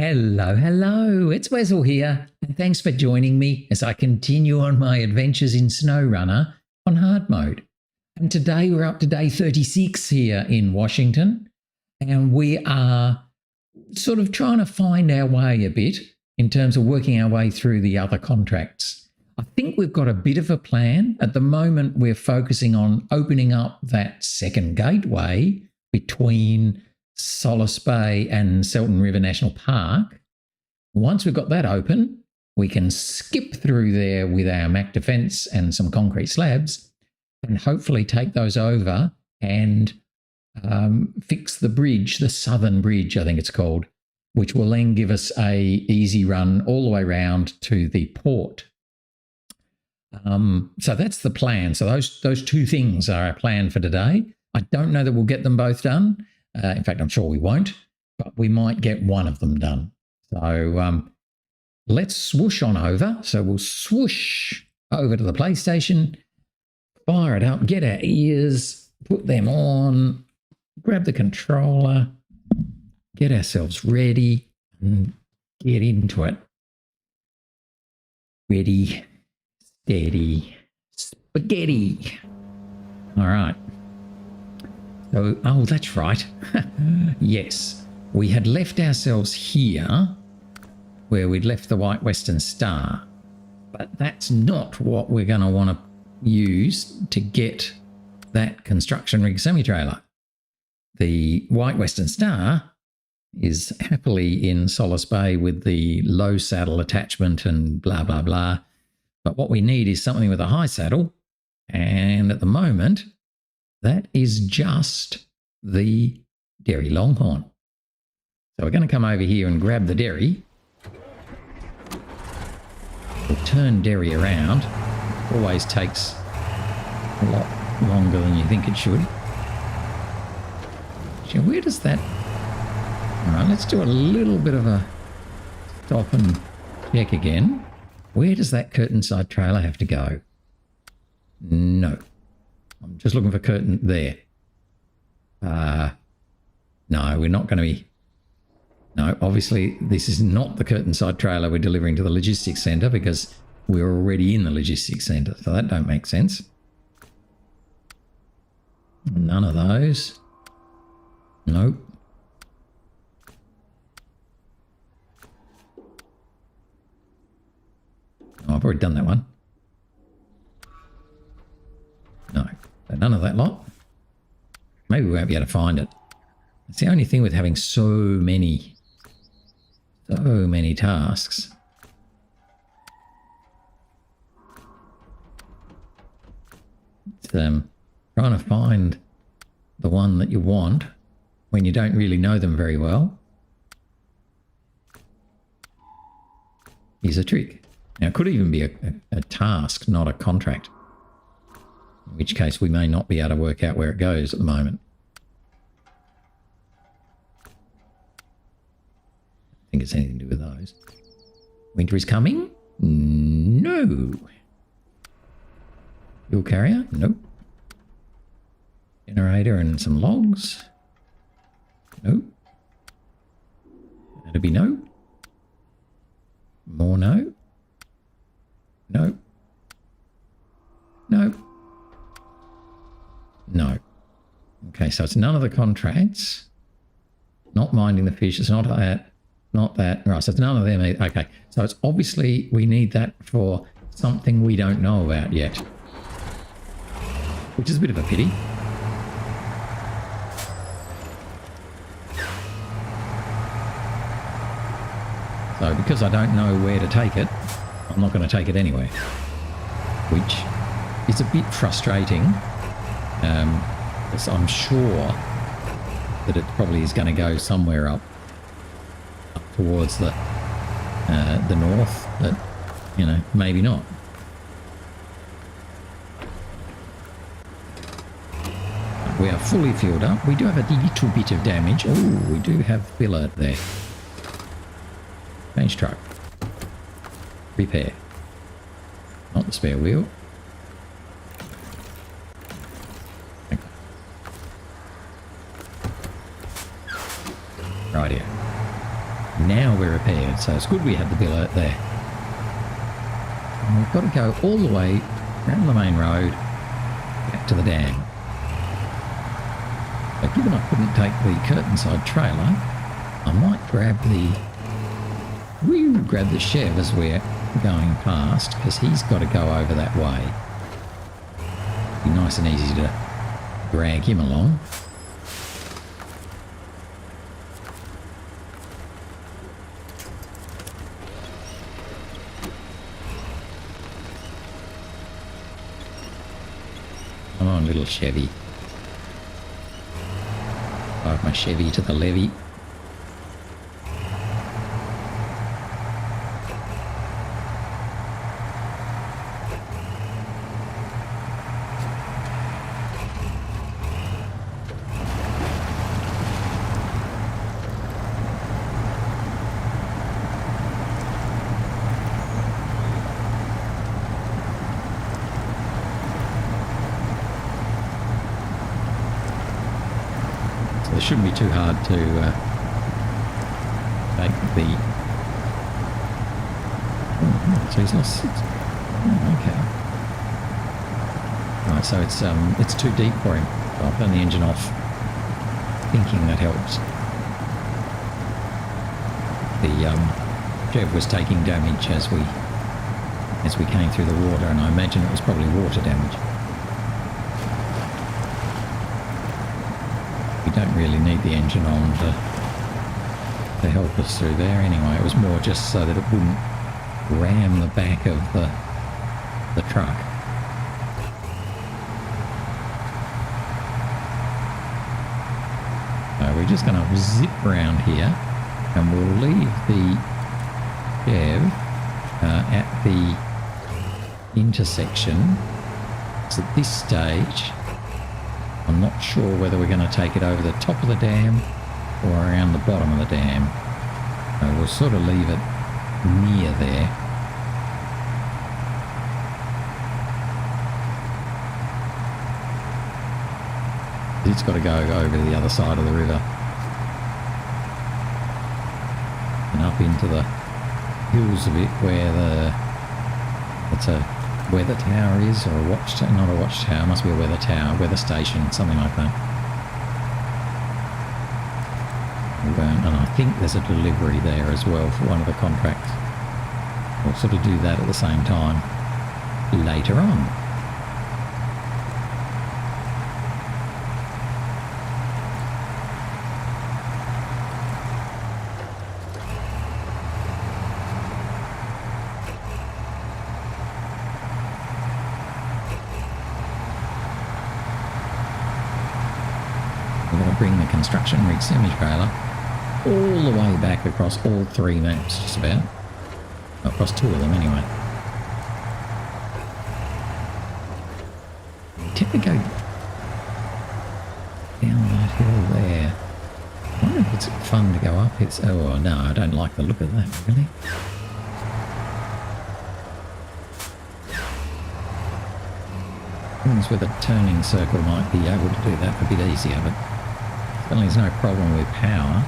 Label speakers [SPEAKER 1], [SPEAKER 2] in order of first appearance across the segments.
[SPEAKER 1] Hello, hello, it's Wessel here, and thanks for joining me as I continue on my adventures in SnowRunner on hard mode. And today we're up to day 36 here in Washington, and we are sort of trying to find our way a bit in terms of working our way through the other contracts. I think we've got a bit of a plan. At the moment, we're focusing on opening up that second gateway between Solace Bay and Selten River National Park. Once we've got that open, we can skip through there with our MAC defence and some concrete slabs and hopefully take those over and fix the bridge, the Southern Bridge, I think it's called, which will then give us a easy run all the way around to the port. So that's the plan. So those two things are our plan for today. I don't know that we'll get them both done. In fact, I'm sure we won't, but we might get one of them done. So let's swoosh on over. So we'll swoosh over to the PlayStation, fire it up, get our ears, put them on, grab the controller, get ourselves ready, and get into it. Ready, steady, spaghetti. All right. So, oh, that's right. Yes, we had left ourselves here where we'd left the White Western Star, but that's not what we're going to want to use to get that construction rig semi-trailer. The White Western Star is happily in Solace Bay with the low saddle attachment and blah, blah, blah. But what we need is something with a high saddle. And at the moment, that is just the Derry Longhorn. So we're going to come over here and grab the Derry. We'll turn Derry around. Always takes a lot longer than you think it should. So where does that... All right, let's do a little bit of a stop and check again. Where does that curtain side trailer have to go? No. I'm just looking for curtain there. No, we're not going to be... No, obviously this is not the curtain side trailer we're delivering to the logistics centre because we're already in the logistics centre, so that don't make sense. None of those. Nope. Oh, I've already done that one. No, none of that lot. Maybe we won't be able to find it. It's the only thing with having so many tasks. It's trying to find the one that you want when you don't really know them very well is a trick. Now, it could even be a task, not a contract. In which case we may not be able to work out where it goes at the moment. I think it's anything to do with those. Winter is coming? No. Fuel carrier? Nope. Generator and some logs? Nope. That'd be no. More no. Nope. Nope. No. Okay, so it's none of the contracts. Not minding the fish. It's not that. Not that. Right, so it's none of them. Okay, so it's obviously we need that for something we don't know about yet. Which is a bit of a pity. So because I don't know where to take it, I'm not going to take it anywhere. Which is a bit frustrating. So I'm sure that it probably is going to go somewhere up towards the north, but you know, maybe not. We are fully filled up. We do have a little bit of damage. Oh, we do have filler there. Change truck. Repair. Not the spare wheel. Right here. Now we're repaired, so it's good we had the billet there. And we've got to go all the way around the main road back to the dam. But given I couldn't take the curtainside trailer, I might grab the Chev as we're going past, because he's got to go over that way. Be nice and easy to drag him along. Come on, little Chevy. Drive my Chevy to the levee. It shouldn't be too hard to take the... so he's lost 6. Okay. Right, so it's too deep for him. So I've turned the engine off, thinking that helps. The Chev was taking damage as we came through the water, and I imagine it was probably water damage. Don't really need the engine on to help us through there anyway. It was more just so that it wouldn't ram the back of the truck. So we're just going to zip around here, and we'll leave the Chev at the intersection. So at this stage, I'm not sure whether we're going to take it over the top of the dam or around the bottom of the dam. So we'll sort of leave it near there. It's got to go over to the other side of the river and up into the hills a bit where it's a weather tower is, or a watchtower, not a watchtower, must be a weather tower, weather station, something like that. And I think there's a delivery there as well for one of the contracts. We'll sort of do that at the same time later on. Bring the construction rig semi-trailer all the way back across all 3 maps, just about. Across 2 of them anyway. We tend to go down that hill there. I wonder if it's fun to go up. It's, oh no, I don't like the look of that, really. Ones with a turning circle might be able to do that a bit easier, but certainly there's no problem with power.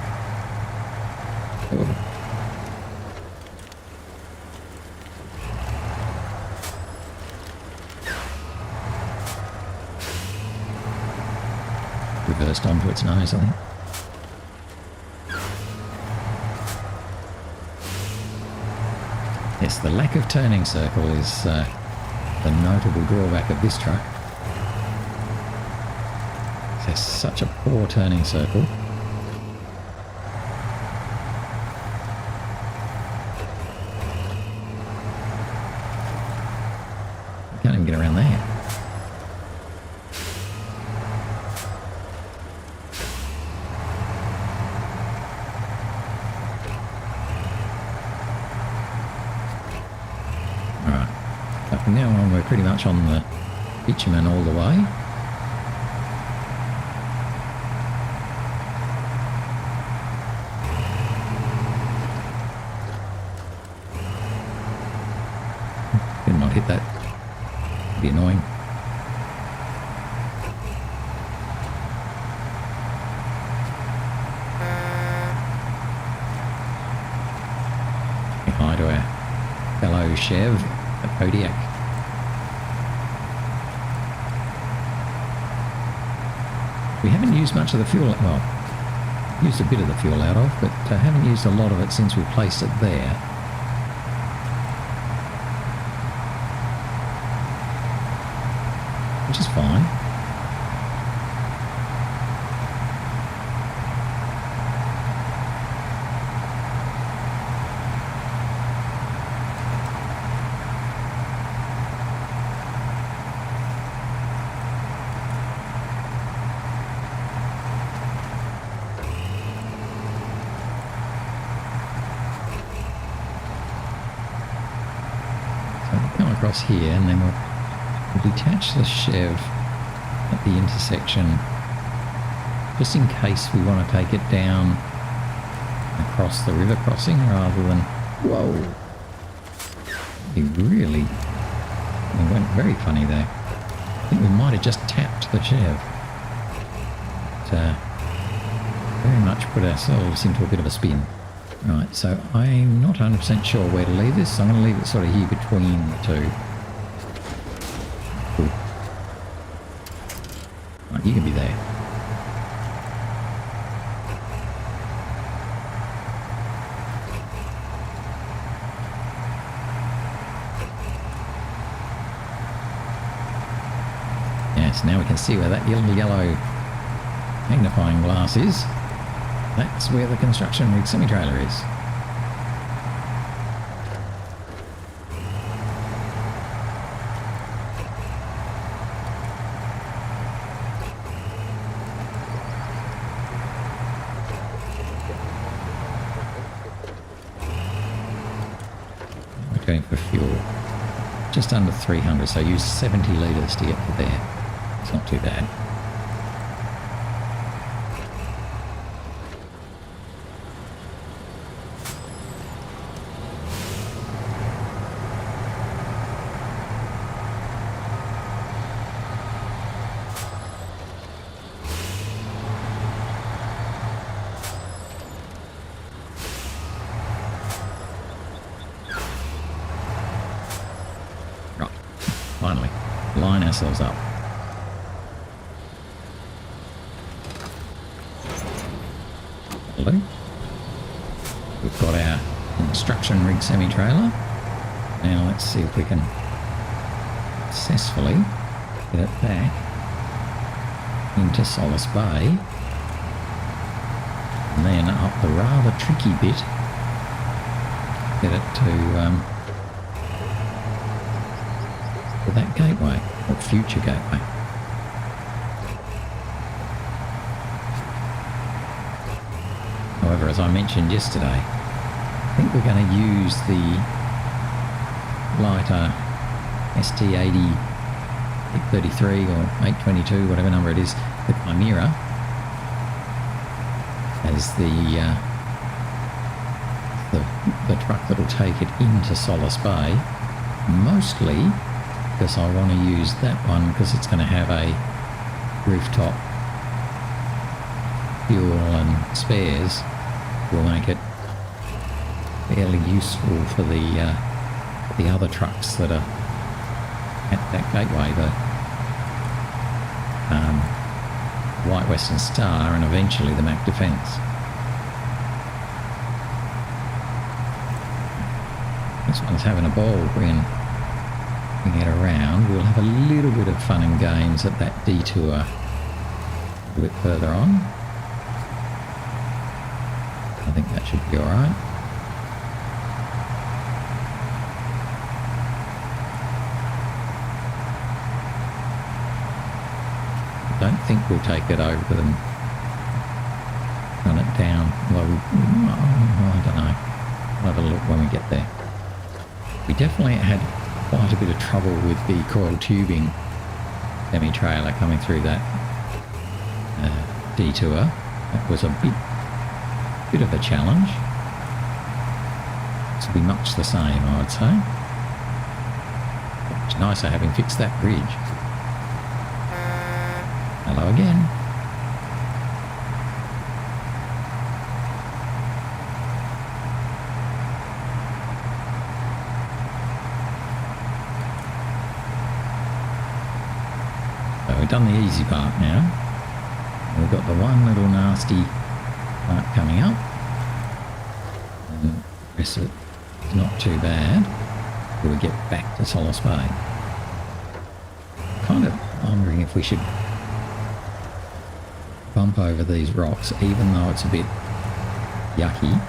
[SPEAKER 1] Reversed onto its nose, I think. Yes, the lack of turning circle is the notable drawback of this truck. There's such a poor turning circle. You can't even get around there. Alright, but from now on we're pretty much on the bitumen all the way. Hit that. It'd be annoying. fellow Chev at Kodiak. We haven't used much of the fuel, well, used a bit of the fuel out of, but haven't used a lot of it since we placed it there. Which is fine. Across here, and then we'll detach the Chev at the intersection just in case we want to take it down across the river crossing rather than... Whoa! He really... It went very funny there. I think we might have just tapped the Chev. But, very much put ourselves into a bit of a spin. Right, so I'm not 100% sure where to leave this, so I'm going to leave it sort of here between the two. Cool. Right, you can be there. Yes, now we can see where that little yellow magnifying glass is. That's where the construction rig semi-trailer is. We're going for fuel. Just under 300, so use 70 litres to get to there. It's not too bad. Finally, line ourselves up. Hello. We've got our construction rig semi-trailer. Now let's see if we can successfully get it back into Solace Bay. And then up the rather tricky bit, get it to that gateway, or future gateway. However, as I mentioned yesterday, I think we're going to use the lighter ST833 or 822, whatever number it is, the Chimera, as the truck that will take it into Solace Bay, mostly because I want to use that one because it's going to have a rooftop fuel and spares. Will make it fairly useful for the other trucks that are at that gateway, the White Western Star and eventually the Mac Defence. This one's having a ball bringing it around. We'll have a little bit of fun and games at that detour a little bit further on. I think that should be alright. I don't think we'll take it over them, run it down. Well, I don't know. We'll have a look when we get there. We definitely had quite a bit of trouble with the coil tubing semi-trailer coming through that detour. That was a bit of a challenge. This will be much the same, I would say. It's nicer having fixed that bridge. Hello again. we've done the easy part now. We've got the one little nasty part coming up. And the rest of it is not too bad till we get back to Solace Bay. Kind of wondering if we should bump over these rocks, even though it's a bit yucky.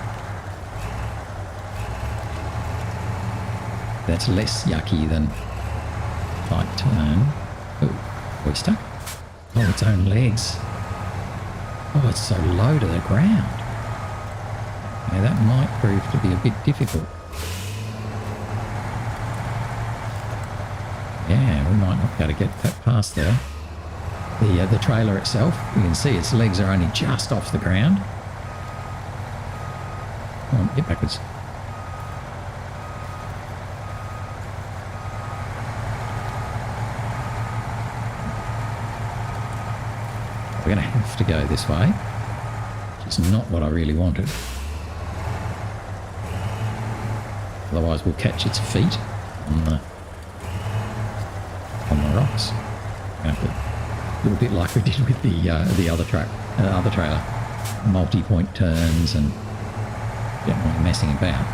[SPEAKER 1] That's less yucky than tight turn. Oh, are we stuck? Oh, its own legs. Oh, it's so low to the ground. Yeah, that might prove to be a bit difficult. Yeah, we might not be able to get that past there. The trailer itself, you can see its legs are only just off the ground. Come on, get backwards. We're going to have to go this way, which is not what I really wanted. Otherwise we'll catch its feet on the rocks. We're going to have to, a little bit like we did with the other trailer. Multi-point turns and generally messing about.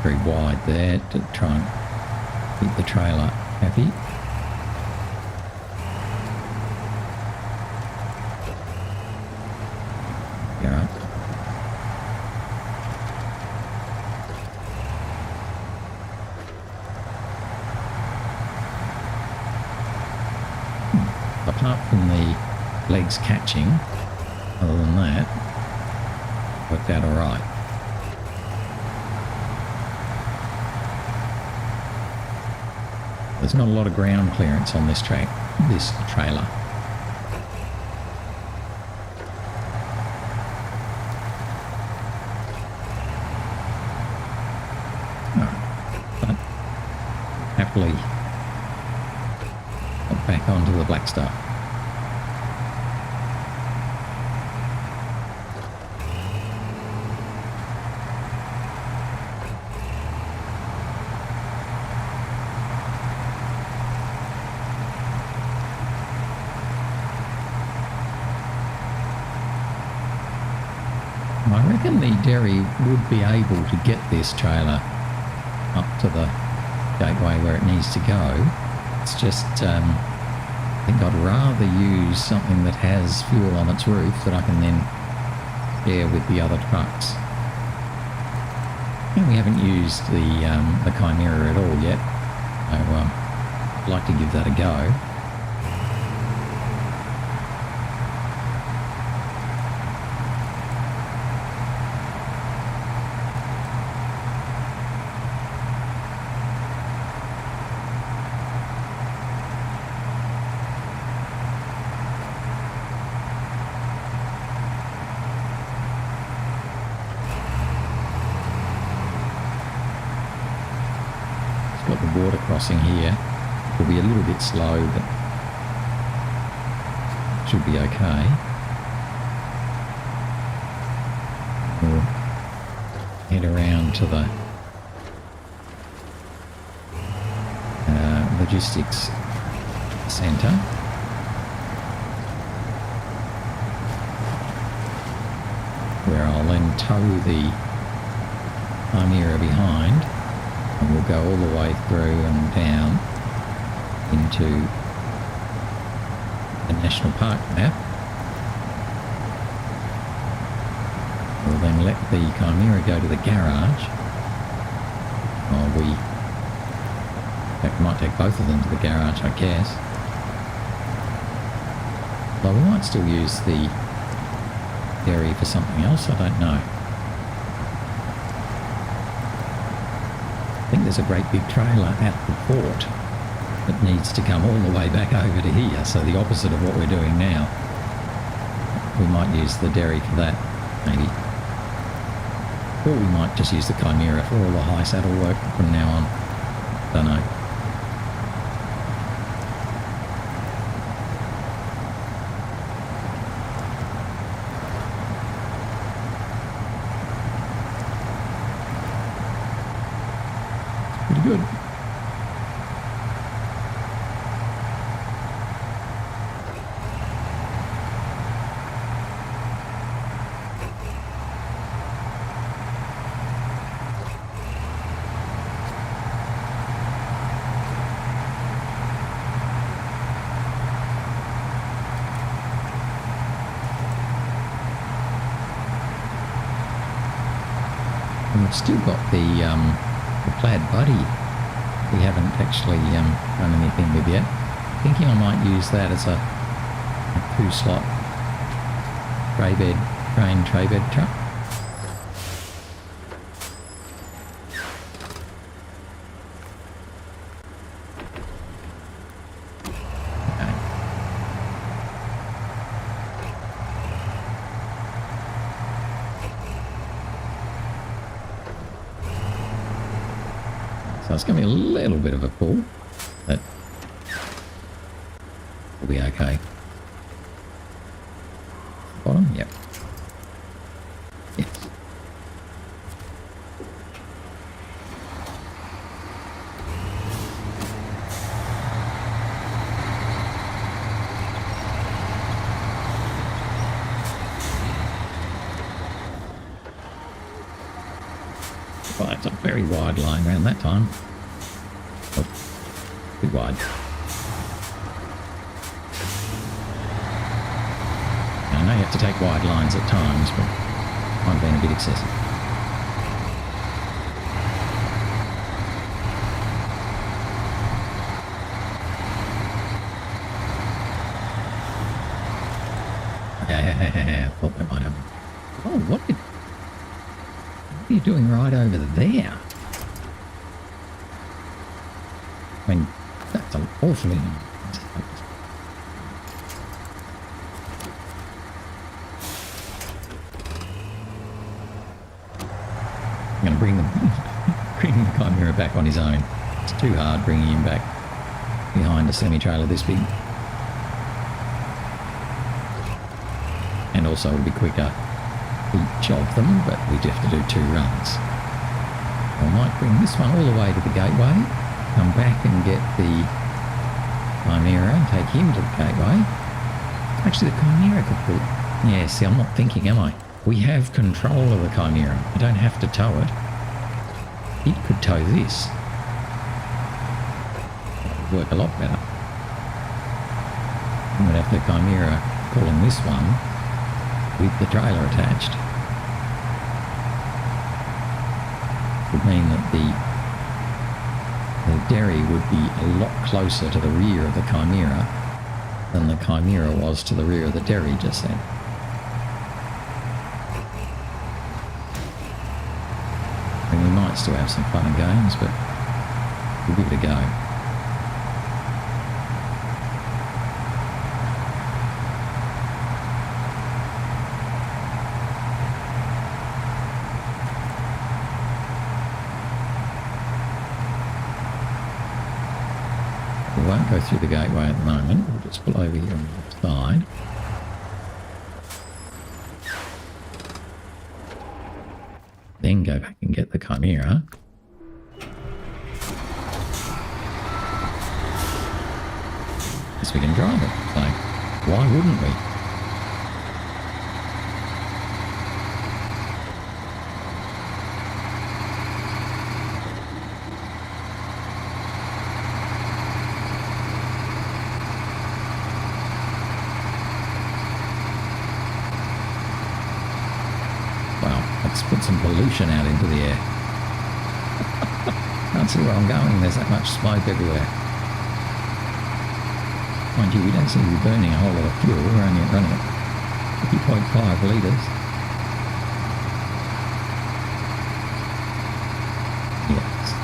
[SPEAKER 1] Very wide there to try and keep the trailer happy. Yeah. Apart from the legs catching, other than that, worked out all right. There's not a lot of ground clearance on this trailer. But happily got back onto the black stuff. I reckon the Derry would be able to get this trailer up to the gateway where it needs to go. It's just, I think I'd rather use something that has fuel on its roof that I can then share with the other trucks. And we haven't used the Chimera at all yet, so I'd like to give that a go. Got the water crossing here. Will be a little bit slow, but should be okay. We'll head around to the logistics centre. Where I'll then tow the Chimera behind. And we'll go all the way through and down into the National Park map. We'll then let the Chimera go to the garage. While we, in fact, we might take both of them to the garage, I guess. But we might still use the Derry for something else, I don't know. I think there's a great big trailer at the port that needs to come all the way back over to here, so the opposite of what we're doing now. We might use the Derry for that, maybe. Or we might just use the Chimera for all the high saddle work from now on. Don't know. good. And we've still got the plaid buddy we haven't actually done anything with yet. Thinking I might use that as a 2-slot tray bed truck. So it's going to be a little bit of a pull, but we'll be okay. Bottom, yep. Yes. Well, it's a very wide line around that time. Oh, too wide. I know you have to take wide lines at times, but might have been a bit excessive. Yeah, I thought that might happen. Oh, what are you doing right over there? I mean, that's an awfully... I'm going to bring the Chimera back on his own. It's too hard bringing him back behind a semi-trailer this big. And also it'll be quicker each of them, but we do have to do 2 runs. I might bring this one all the way to the gateway, come back and get the Chimera and take him to the gateway. Actually, the Chimera could pull... Yeah, see, I'm not thinking, am I? We have control of the Chimera. I don't have to tow it. It could tow this. That would work a lot better. And we'd have the Chimera pulling this one with the trailer attached. Would mean that the Derry would be a lot closer to the rear of the Chimera than the Chimera was to the rear of the Derry just then. And we might still have some fun and games, but we'll give it a go. We won't go through the gateway at the moment. We'll just pull over here on the left side. Then go back and get the Chimera. Because we can drive it. So why wouldn't we? Let's put some pollution out into the air. Can't see where I'm going. There's that much smoke everywhere. Mind you, we don't seem to be burning a whole lot of fuel. We're only running at 50.5 litres. Yes.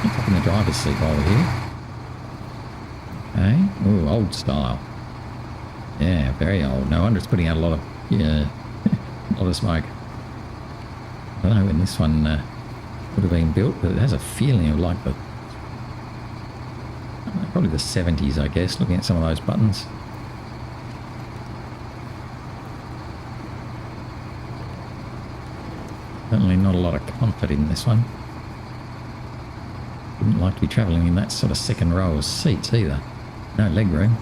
[SPEAKER 1] It's up in the driver's seat while we're here. Okay. Ooh, old style. Yeah, very old. No wonder it's putting out a lot of... Yeah. A lot of smoke. I don't know when this one would have been built, but it has a feeling of like the... probably the 70s, I guess, looking at some of those buttons. Certainly not a lot of comfort in this one. Wouldn't like to be travelling in that sort of second row of seats either. No leg room.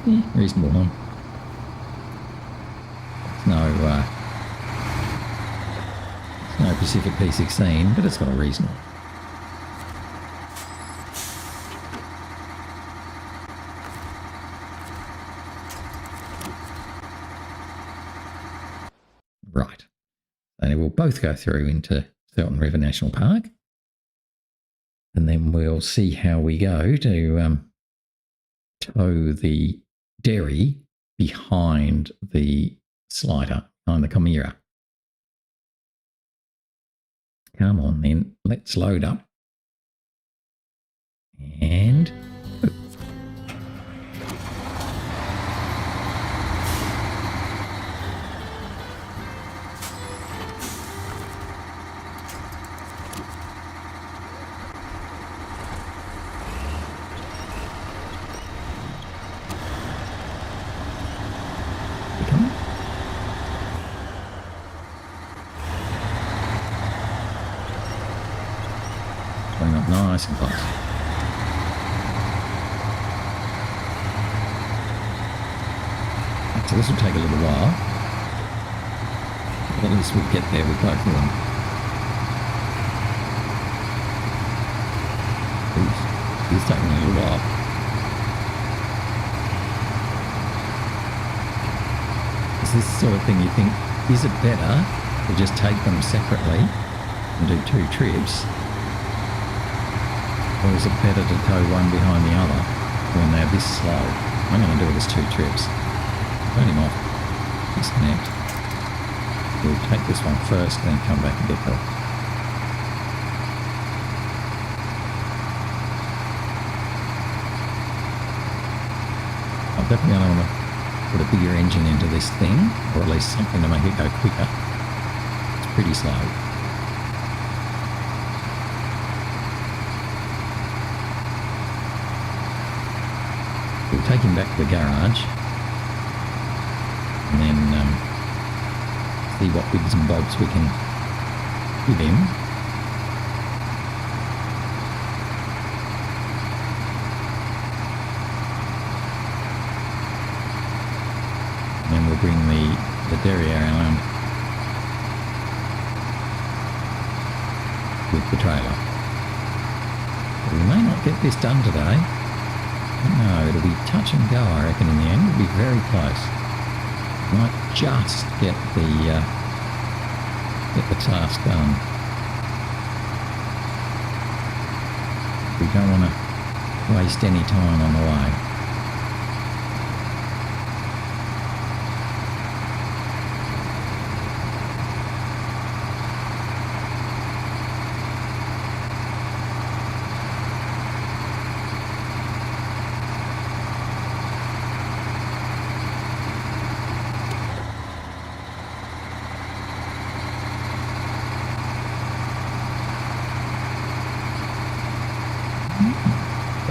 [SPEAKER 1] Yeah, reasonable one. It's no Pacific P16, but it's got a reasonable. Right. And we'll both go through into Selten River National Park. And then we'll see how we go to tow the Derry behind the Sleiter, behind the Chimera. Come on then, let's load up. And... nice and close. So this will take a little while, but at least we'll get there with both of them. It's taking a little while. It's this sort of thing you think, is it better to just take them separately and do 2 trips? Or is it better to tow one behind the other when they're this slow? I'm going to do it as 2 trips. Turn him off. Disconnect. We'll take this one first, then come back and get the... I'm definitely going to want to put a bigger engine into this thing, or at least something to make it go quicker. It's pretty slow. We'll take him back to the garage and then see what bits and bobs we can give him. And then we'll bring the Derry around with the trailer. But we may not get this done today. No, it'll be touch and go, I reckon, in the end. It'll be very close. Might just get the task done. We don't want to waste any time on the way.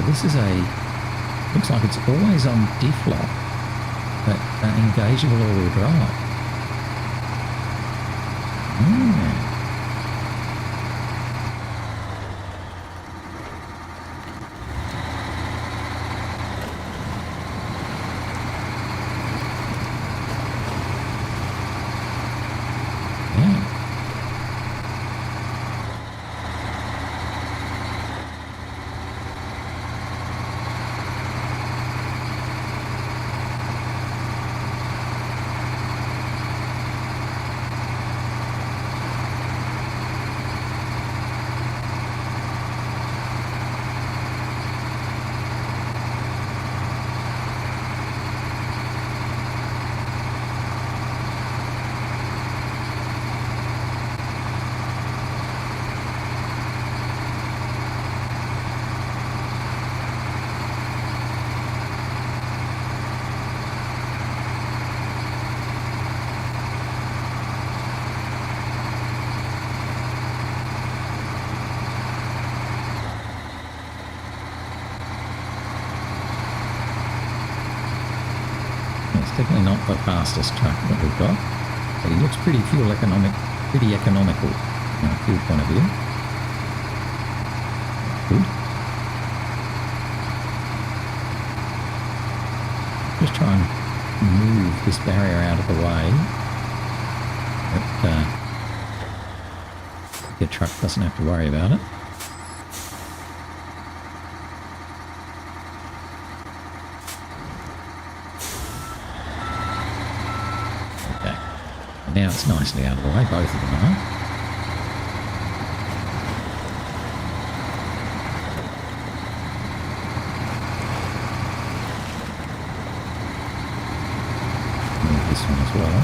[SPEAKER 1] This is looks like it's always on diff lock, but engageable all-wheel drive. definitely not the fastest truck that we've got, but he looks pretty pretty economical from a fuel point of view. Good. Just try and move this barrier out of the way. But the truck doesn't have to worry about it. Okay. Now it's nicely out of the way, both of them are. Move this one as well.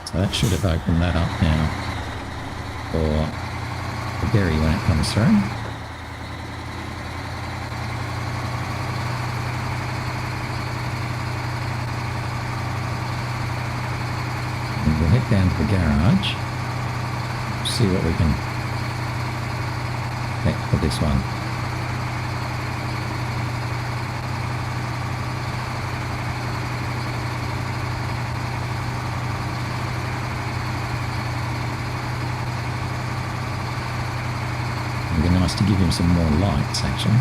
[SPEAKER 1] So that should have opened that up now for the Derry when it comes through. And we'll head down to the garage, see what we can get for this one. It'd be nice to give him some more lights, actually.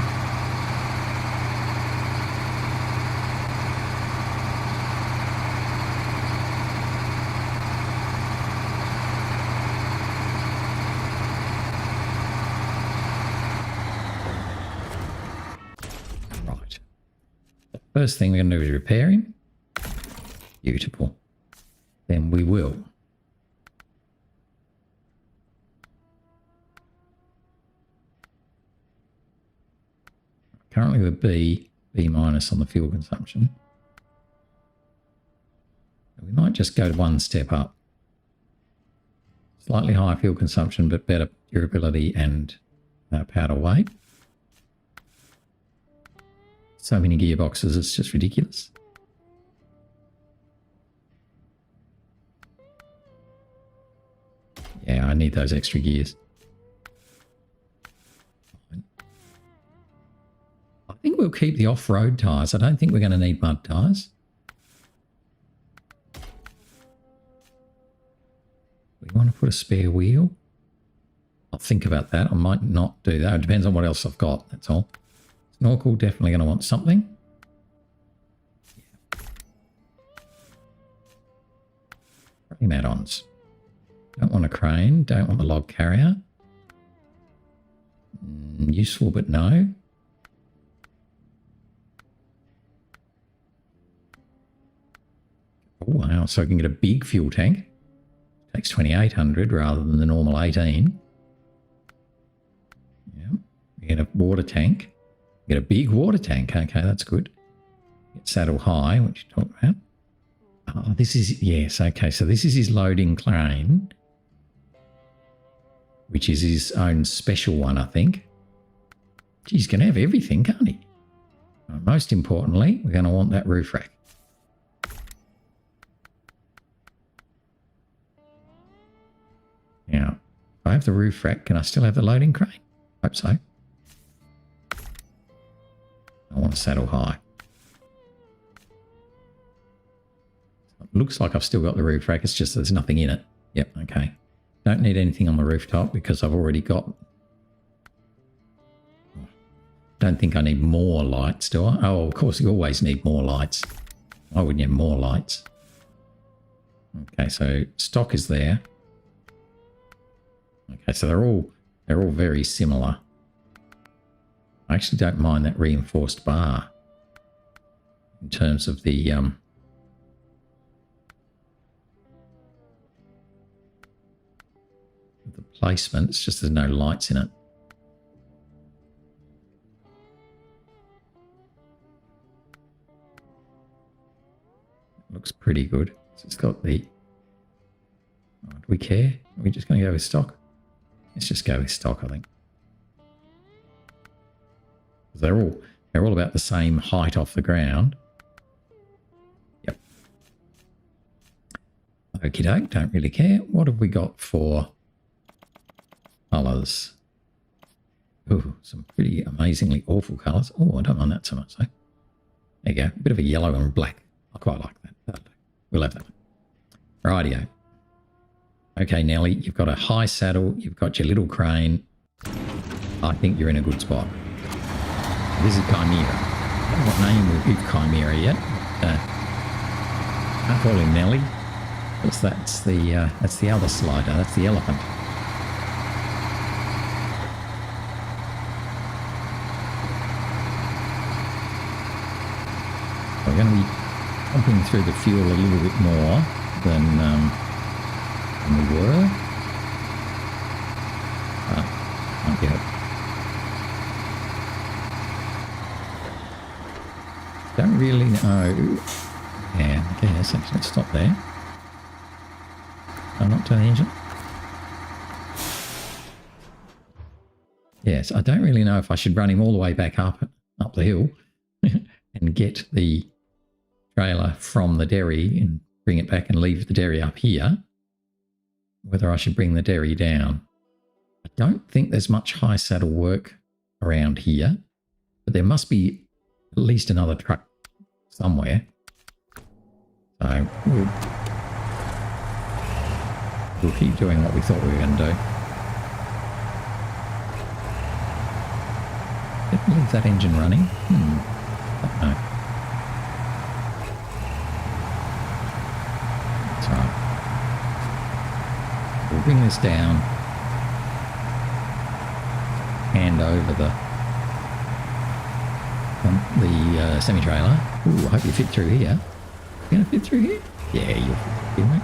[SPEAKER 1] Right. The first thing we're going to do is repair him. Beautiful. Then we will. Currently we're B minus on the fuel consumption. We might just go to one step up. Slightly higher fuel consumption, but better durability and power to weight. So many gearboxes, it's just ridiculous. Yeah, I need those extra gears. I think we'll keep the off-road tyres. I don't think we're going to need mud tyres. We want to put a spare wheel. I'll think about that. I might not do that. It depends on what else I've got, that's all. Snorkel, definitely going to want something. Frame add-ons. Don't want a crane. Don't want the log carrier. Useful, but no. Oh, wow, so I can get a big fuel tank. Takes 2,800 rather than the normal 18. Yeah, you get a water tank. Get a big water tank. Okay, that's good. Get saddle high, which you talked about. Oh, this is, yes, okay, so this is his loading crane, which is his own special one, I think. He's going to have everything, can't he? Most importantly, we're going to want that roof rack. Now, if I have the roof rack, can I still have the loading crane? Hope so. I want to saddle high. It looks like I've still got the roof rack. It's just there's nothing in it. Yep, okay. Don't need anything on the rooftop because I've already got... Don't think I need more lights, do I? Oh, of course, you always need more lights. Why wouldn't you have more lights? Okay, so stock is there. Okay, so they're all very similar. I actually don't mind that reinforced bar in terms of the placement. It's just there's no lights in it. Looks pretty good. So it's got the... Oh, do we care? Are we just going to go with stock? Let's just go with stock, I think. They're all about the same height off the ground. Yep. Okie doke, don't really care. What have we got for colours. Ooh, some pretty amazingly awful colours. Oh, I don't mind that so much, though. There you go. A bit of a yellow and black. I quite like that. We'll have that. Rightio. Okay, Nelly, you've got a high saddle. You've got your little crane. I think you're in a good spot. This is Chimera. I don't know what name we'll give Chimera yet. Can't call him Nelly. Because that's the other Sleiter. That's the elephant. We're going to be pumping through the fuel a little bit more than we were. Can't get it. Don't really know. Yeah, okay, let's stop there. I'm not turn the engine. Yes, I don't really know if I should run him all the way back up the hill and get the trailer from the Derry and bring it back and leave the Derry up here. Whether I should bring the Derry down. I don't think there's much high saddle work around here, but there must be at least another truck somewhere. So we'll keep doing what we thought we were going to do. Did we leave that engine running? I don't know. That's right. We'll bring this down. Hand over the semi-trailer. Ooh, I hope you fit through here. You gonna fit through here? Yeah, you'll fit through, mate.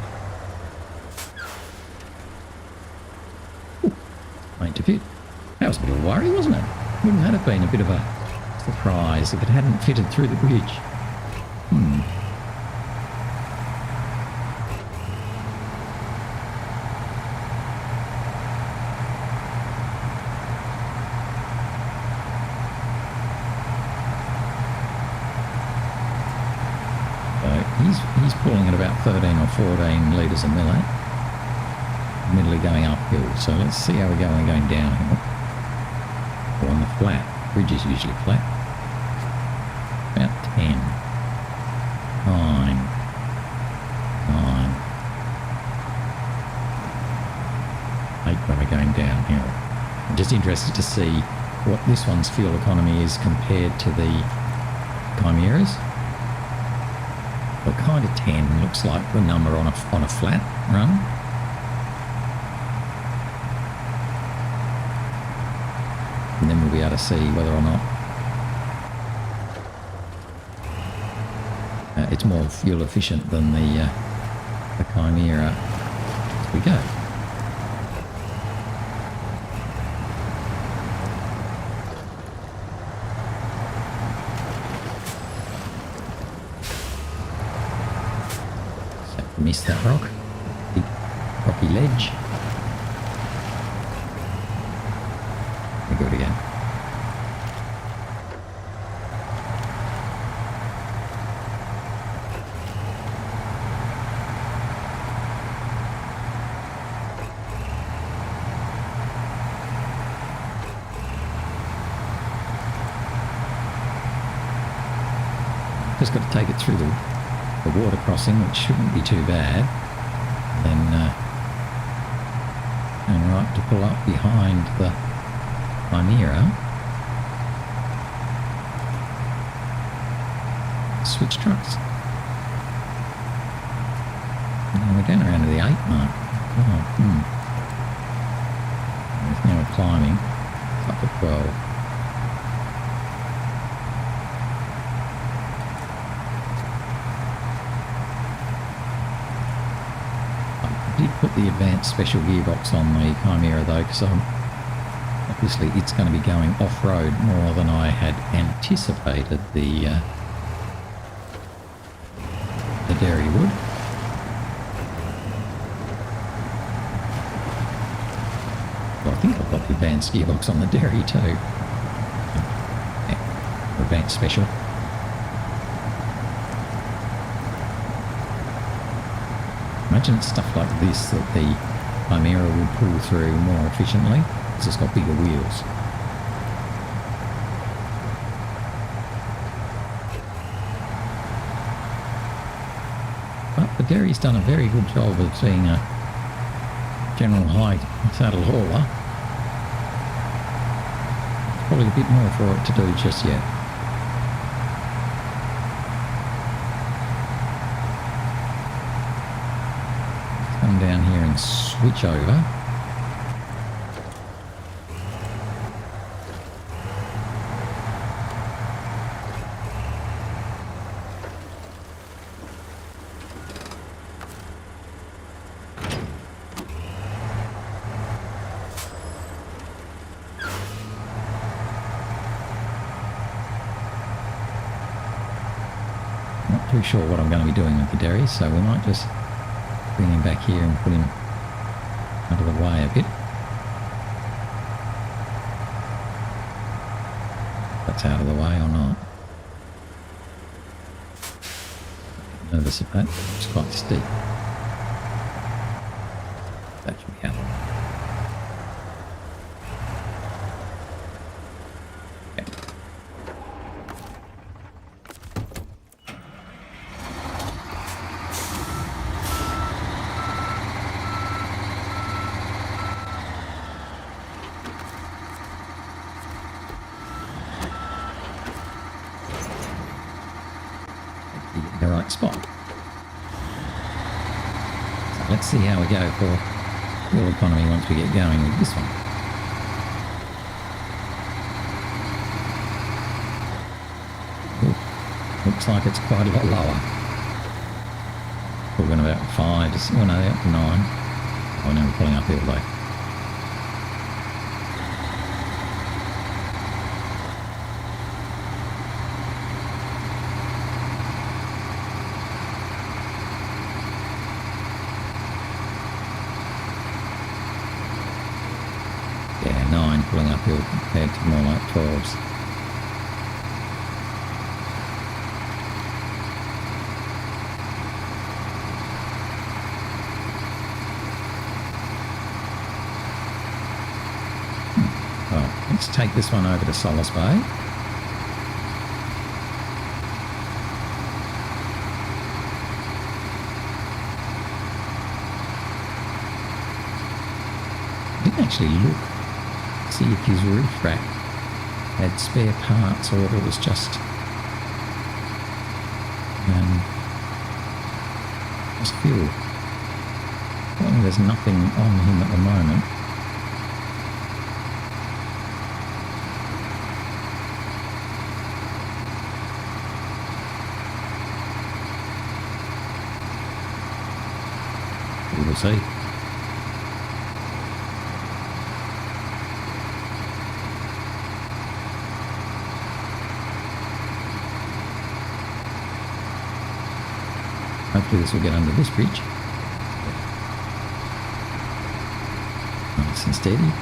[SPEAKER 1] Ooh, made to fit. That was a bit of a worry, wasn't it? Wouldn't that have been a bit of a surprise if it hadn't fitted through the bridge? He's pulling at about 13 or 14 litres a minute, admittedly going uphill. So let's see how we go when we're going downhill. Or on the flat. Bridge is usually flat. About 10. 9. 8 when we're going downhill. I'm just interested to see what this one's fuel economy is compared to the Chimeras. Well, kind of 10 looks like the number on a flat run. And then we'll be able to see whether or not it's more fuel efficient than the Chimera as we go. Missed that rock. Big rocky ledge. We go it again. Just got to take it through the water crossing, which shouldn't be too bad. Then and right to pull up behind the Chimera. Switch trucks. And we're down around to the 8 mark. Now we're climbing. It's up at 12. Put the advanced special gearbox on the Chimera though, because obviously it's going to be going off-road more than I had anticipated the Derry would. Well, I think I've got the advanced gearbox on the Derry too. Yeah, advanced special. Imagine it's stuff like this that the Chimera will pull through more efficiently. It's just got bigger wheels. But the Derry's done a very good job of being a general high saddle hauler. There's probably a bit more for it to do just yet. Come down here and switch over. Not too sure what I'm going to be doing with the Derry, so we might just bring him back here and put him out of the way a bit. That's out of the way or not. Nervous of that. It's quite steep. That should be out. The right spot. So let's see how we go for fuel economy once we get going with this one. Ooh, looks like it's quite a lot lower. We're going about 5 to, well no, up to 9. Oh no, we're pulling uphill though. Yeah, 9 pulling uphill compared to more like 12s. Well, let's take this one over to Solace Bay. I didn't actually look see if his roof rack had spare parts or if it was just fuel. I think there's nothing on him at the moment. We will see. Hopefully this will get under this bridge. Nice and steady.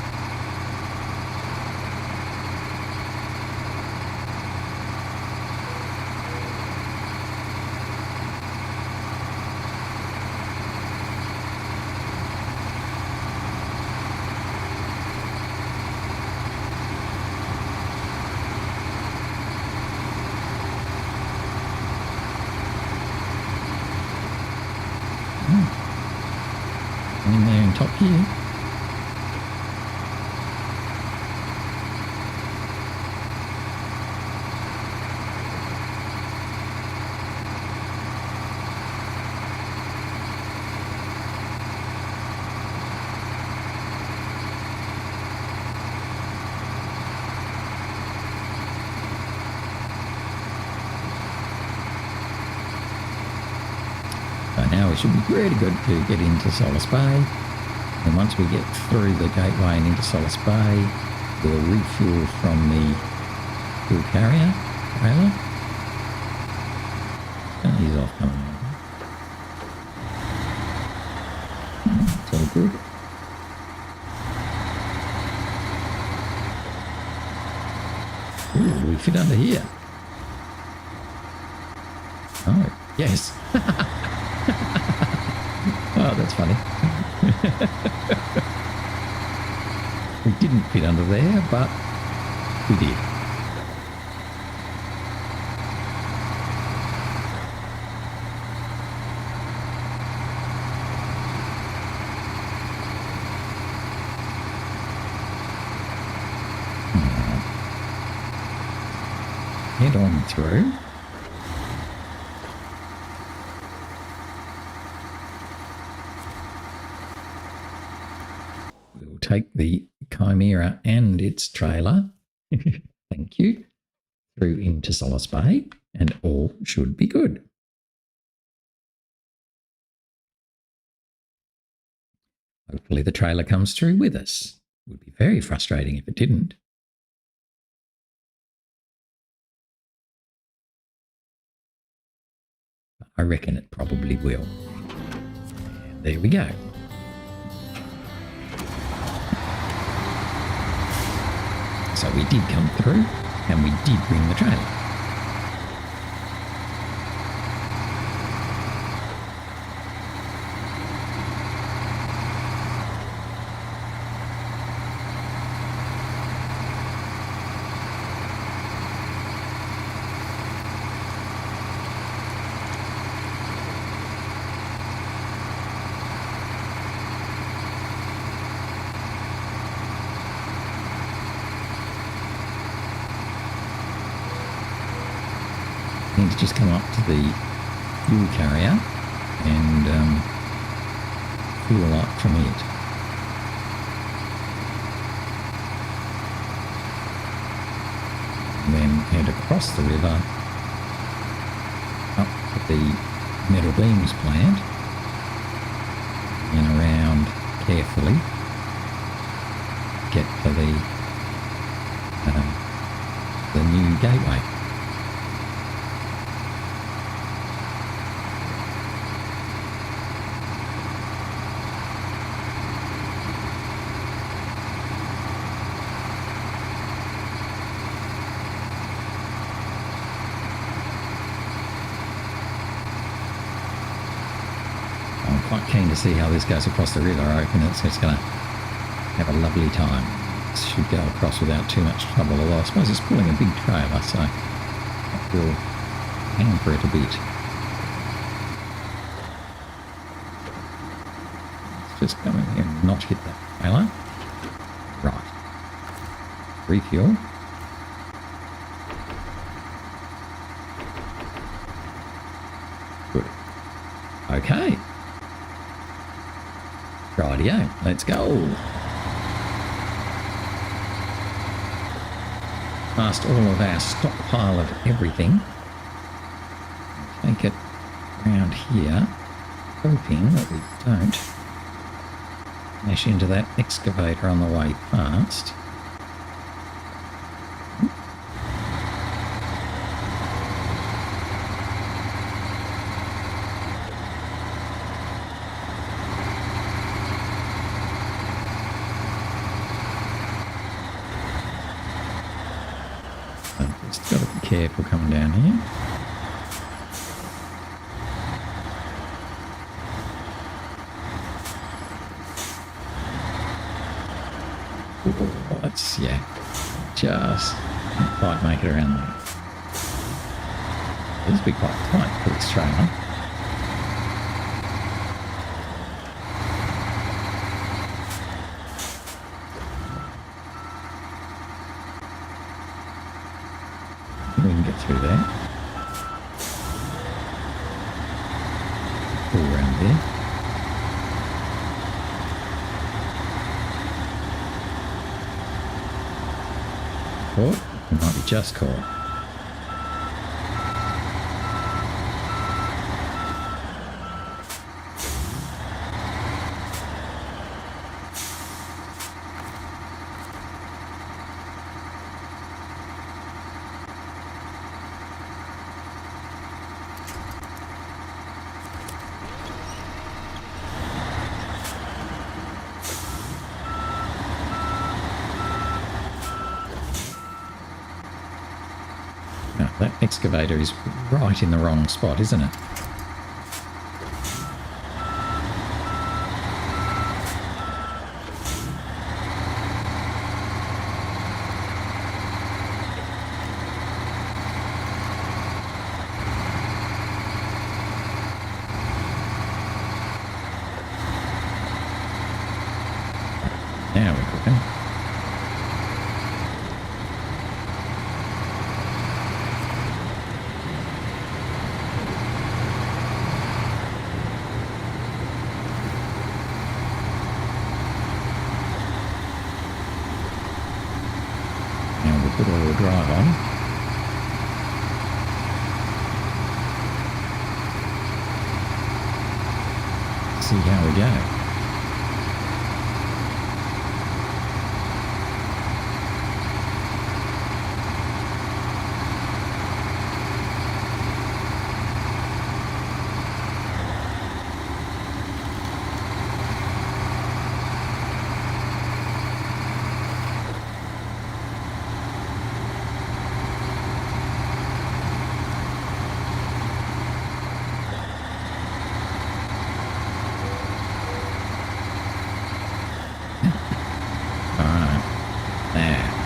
[SPEAKER 1] In there in top gear. So now we should be pretty good to get into Solace Bay. And once we get through the gateway and into Solace Bay, we'll refuel from the fuel carrier trailer. And he's off coming over. It's all good. Ooh, we fit under here. Oh, yes. Oh, that's funny. We didn't fit under there, but we did. Head on through. We'll take the Chimera and its trailer, thank you, through into Solace Bay, and all should be good. Hopefully the trailer comes through with us. It would be very frustrating if it didn't. I reckon it probably will. And there we go. So we did come through and we did bring the trailer. Need to just come up to the fuel carrier and fuel up from it. And then head across the river up to the metal beams plant and around carefully get to the new gateway. Quite keen to see how this goes across the river. I reckon it's going to have a lovely time. It should go across without too much trouble, although I suppose it's pulling a big trailer, so that will hamper it a bit. Let's just come in here and not hit that trailer. Right. Refuel. Good. Okay. Rightio, let's go. Past all of our stockpile of everything. Take it around here, hoping that we don't smash into that excavator on the way past. Just got to be careful coming down here. Let's, yeah, just not quite make it around there. This will be quite tight for this trailer. We can get through there. Pull around there. Caught? We might be just caught. Now, that excavator is right in the wrong spot, isn't it? see how we go.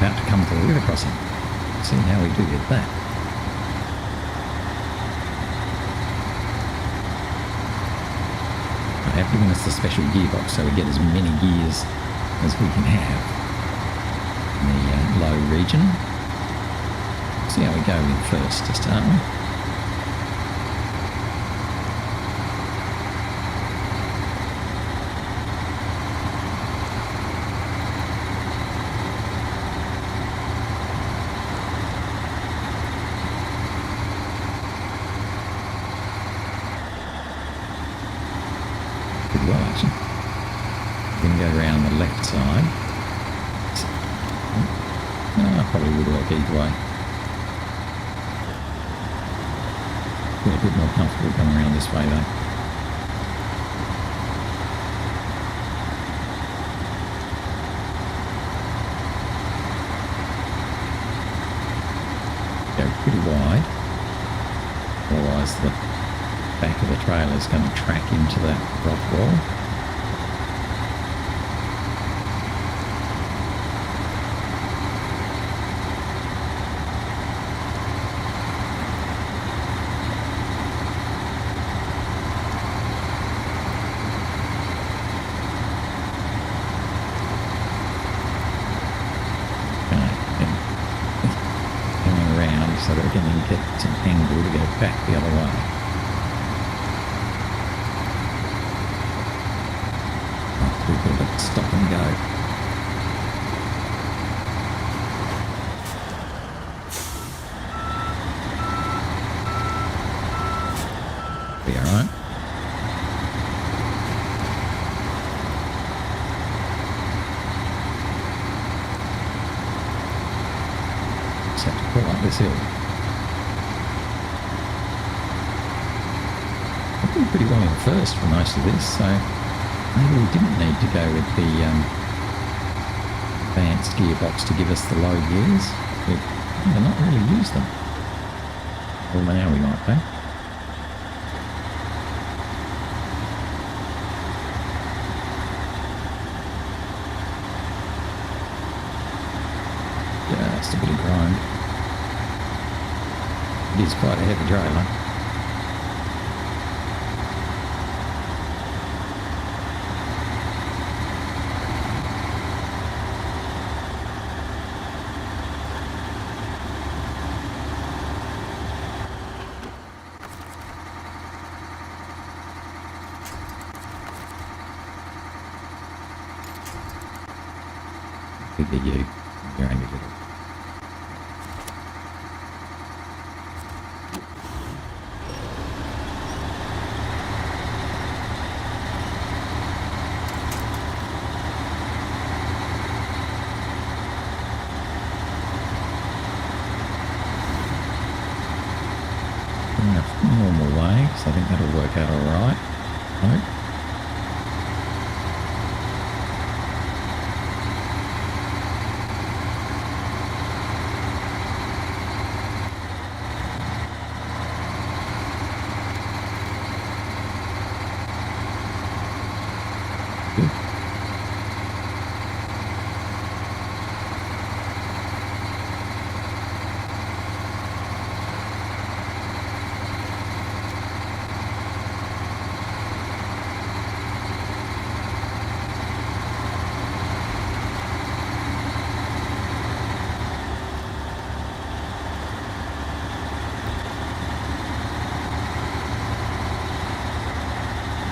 [SPEAKER 1] About to come to the river crossing. See how we do with that. I have given us the special gearbox so we get as many gears as we can have in the low region. See how we go with first to start with. Well, actually, we can go around the left side. I probably would work either way. Feel a bit more comfortable coming around this way though. Go pretty wide, otherwise the back of the trailer is going to track into that rock wall. Coming around so that we can get some angle to go back the other way. Stop and go. Be all right. Just have to pull up this hill. I've been pretty well in first for most of this, so maybe we didn't need to go with the advanced gearbox to give us the low gears. We've not really used them. Well, now we might be. Just a bit of grind. It is quite a heavy trailer. Good at you. You're only little. In a normal way, so I think that'll work out alright. Nope.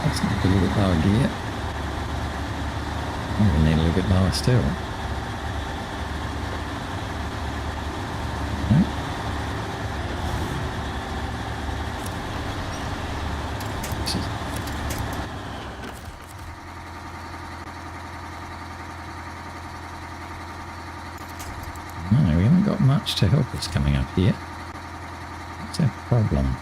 [SPEAKER 1] Let's make a little bit lower gear. I'm going to need a little bit lower still. much to help us coming up here. What's our problem?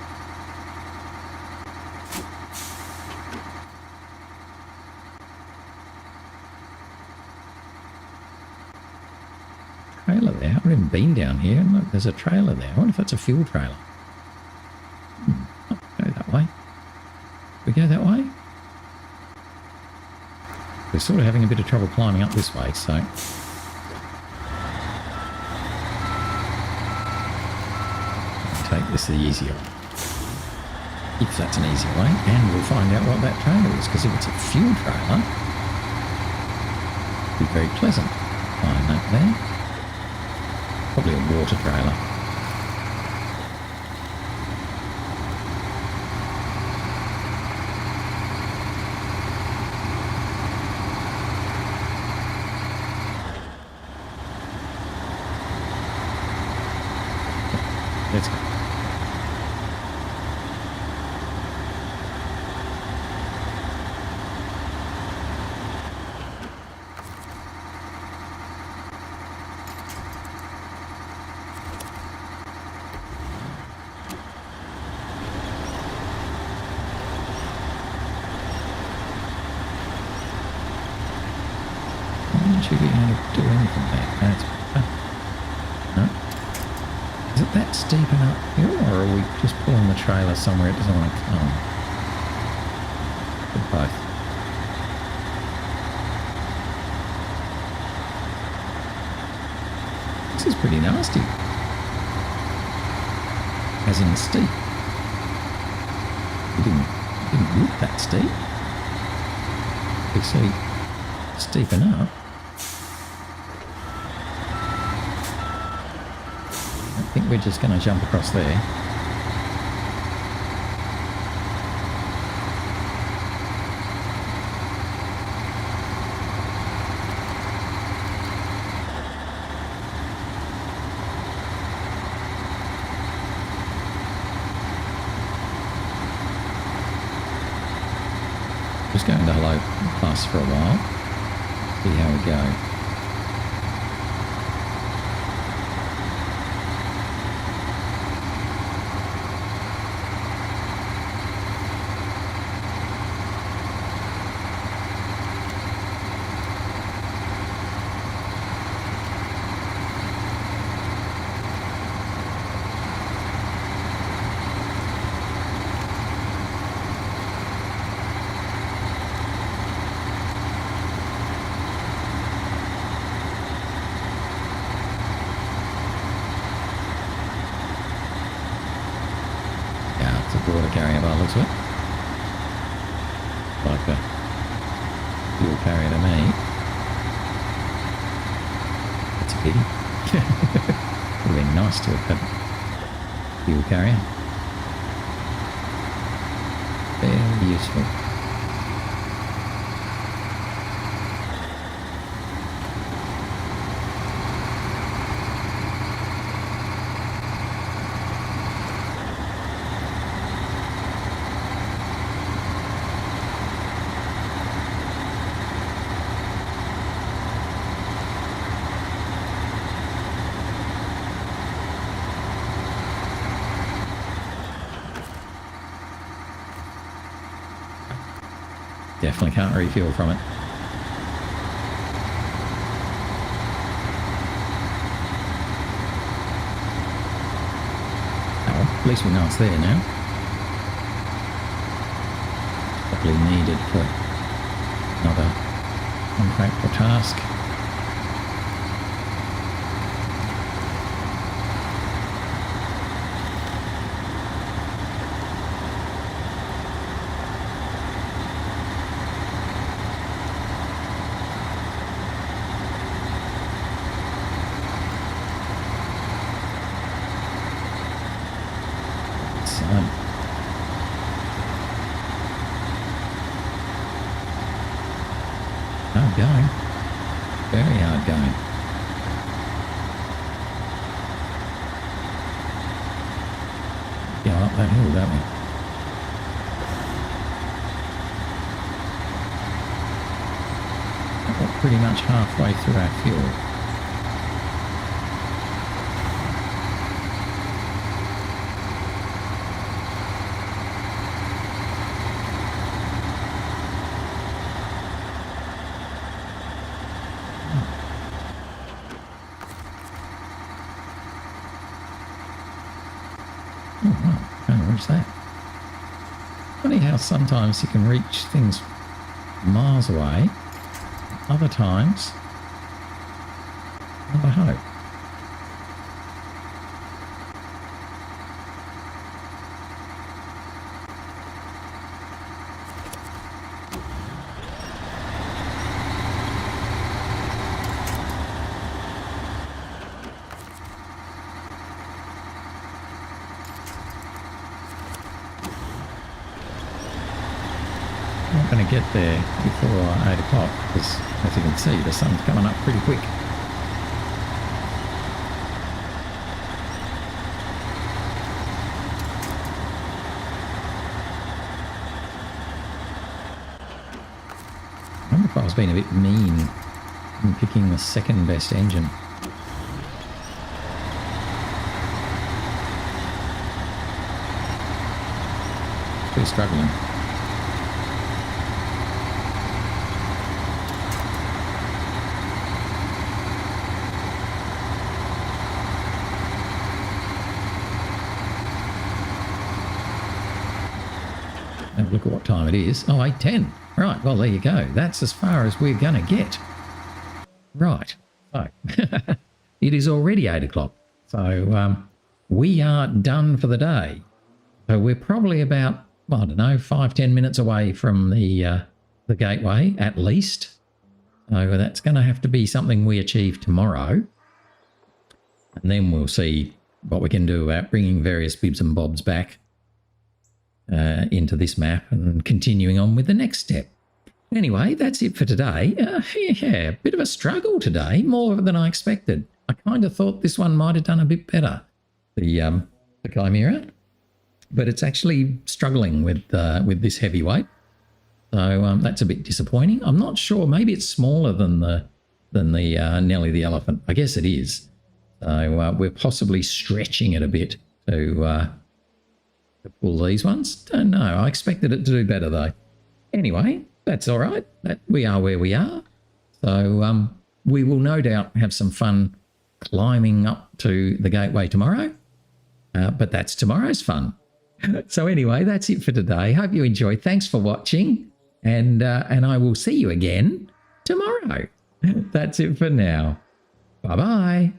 [SPEAKER 1] Trailer there. I haven't even been down here. And look, there's a trailer there. I wonder if that's a fuel trailer. Oh, go that way. We go that way? We're sort of having a bit of trouble climbing up this way, so... take this the easier way. If that's an easy way, and we'll find out what that trailer is, because if it's a fuel trailer, it'll be very pleasant. Climb that there. Probably a water trailer. Let's go. Should be able to do anything there. That's no. Is it that steep and uphill, or are we just pulling the trailer somewhere it doesn't want to come? Or both. This is pretty nasty. As in steep. It didn't look that steep. You see, steep enough. I think we're just going to jump across there. Just going to hello plus for a while. See how we go. Water carrier by the looks of it. Like a fuel carrier to me. That's a pity. Would have been nice to have had a fuel carrier. Very useful. Definitely can't refuel from it. Oh, at least we know it's there now. Probably needed for another contract or task. Hard going. Very hard going. Go up that hill, don't we? We're pretty much halfway through our fuel. Oh, wow. Okay, where's that? Funny how sometimes you can reach things miles away. Other times, not a hope. Not going to get there before 8 o'clock because, as you can see, the sun's coming up pretty quick. I wonder if I was being a bit mean in picking the second best engine. Still struggling. And look at what time it is. Oh, 8:10. Right, well, there you go. That's as far as we're going to get. Right. So, it is already 8 o'clock. So, we are done for the day. So, we're probably about, I don't know, 5-10 minutes away from the gateway, at least. So, that's going to have to be something we achieve tomorrow. And then we'll see what we can do about bringing various bibs and bobs back into this map and continuing on with the next step. Anyway, that's it for today. Yeah, bit of a struggle today, more than I expected. I kind of thought this one might have done a bit better, the Chimera, but it's actually struggling with this heavyweight. So that's a bit disappointing. I'm not sure. Maybe it's smaller than the Nelly the Elephant. I guess it is. So we're possibly stretching it a bit to pull these ones. Don't know. I expected it to do better though. Anyway, that's all right. We are where we are. So we will no doubt have some fun climbing up to the gateway tomorrow. But that's tomorrow's fun. So anyway, that's it for today. Hope you enjoyed. Thanks for watching. And I will see you again tomorrow. That's it for now. Bye-bye.